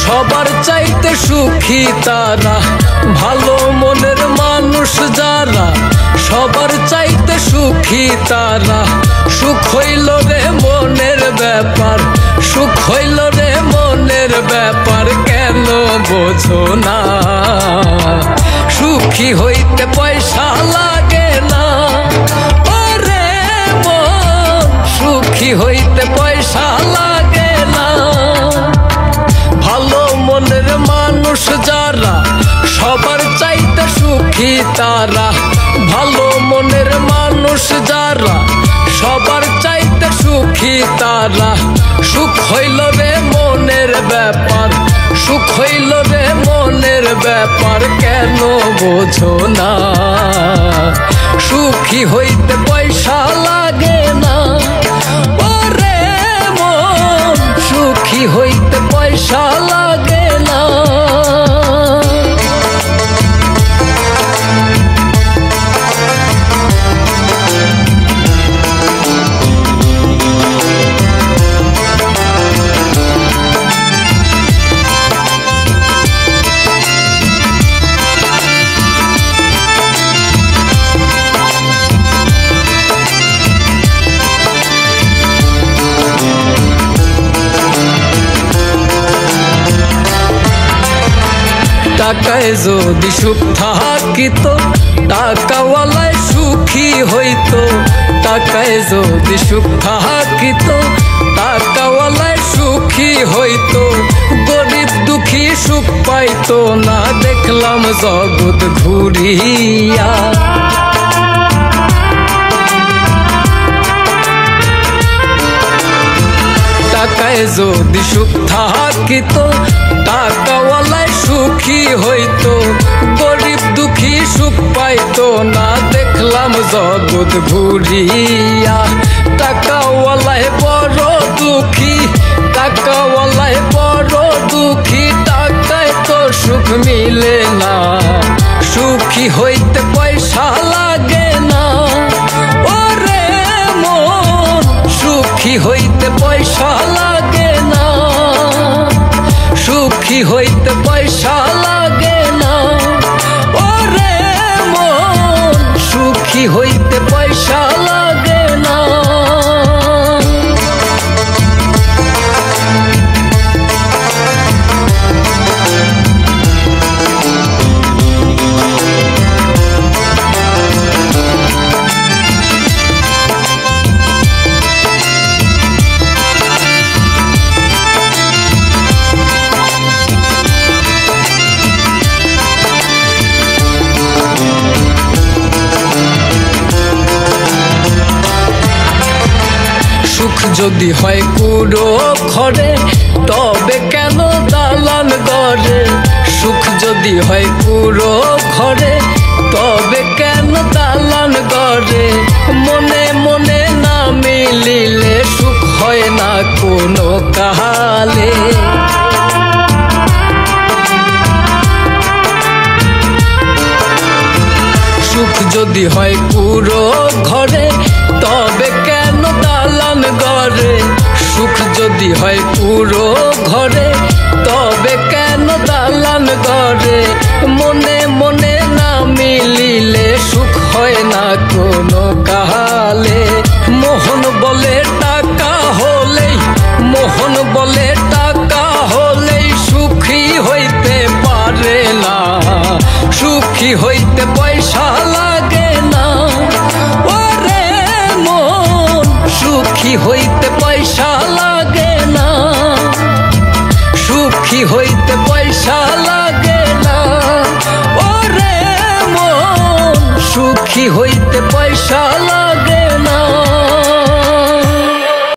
সবার চাইতে সুখী তারা, ভালো মনের মানুষ যারা। সবার চাইতে সুখী তারা, সুখ হইল রে মনের ব্যাপার, সুখ হইল রে মনের ব্যাপার। কেন বোঝো না, সুখী হইতে পয়সা লাগে না। ওরে মন, সুখী হইতে পয়সা লাগে না। ভালো মনের মানুষ যারা, সবার চাইতে সুখী তারা। ভালো মনের মানুষ যারা, সবার চাইতে সুখী তারা। সুখ হইল রে মনের ব্যাপার, সুখ হইল রে মনের ব্যাপার। কেন বোঝো না, সুখী হইতে পয়সা লাগে না। ওরে মন, সুখী হইতে পয়সা লাগে না। টাকায় যদি সুখ থাকিত, টাকাওয়ালায় সুখী হইত। টাকায় যদি সুখ থাকিত, টাকাওয়ালায় সুখী হইত। গরিব দুঃখী সুখ পাইত না, দেখলাম জগৎ ঘুরিয়া। টাকায় যদি সুখ থাকিত, টাকাওয়ালায় সুখী হইত। গরিব দুঃখী সুখ পাইত না, দেখলাম জগৎ ঘুরিয়া। টাকাওয়ালায় বড় দুঃখী, টাকাওয়ালায় বড় দুঃখী। টাকায় তো সুখ মিলে না, সুখী হইতে পয়সা লাগে না। ওরে মন, সুখী হইতে পয়সা লাগে না। সুখী হইতে পয়সা লাগে না। ওরে মন, সুখী হইতে পয়সা লাগে না। সুখ যদি হয় কুড়ো ঘরে, তবে কেন দালান গড়ে। সুখ যদি হয় কুড়ো ঘরে, তবে কেন দালান গড়ে। মনে মনে না মিলিলে সুখ হয় না কোনো কালে। সুখ যদি হয় কুড়ো ঘরে, তবে কেন দালান গড়ে। সুখ যদি হয় কুড়ো ঘরে, তবে কেন দালান গড়ে। মনে মনে না মিলিলে সুখ হয় না কোনো কালে। মোহন বলে টাকা হলেই, মোহন বলে টাকা হলেই সুখী হইতে পারে না। সুখী হইতে পয়সা লাগে না। ওরে মন, সুখী হইতে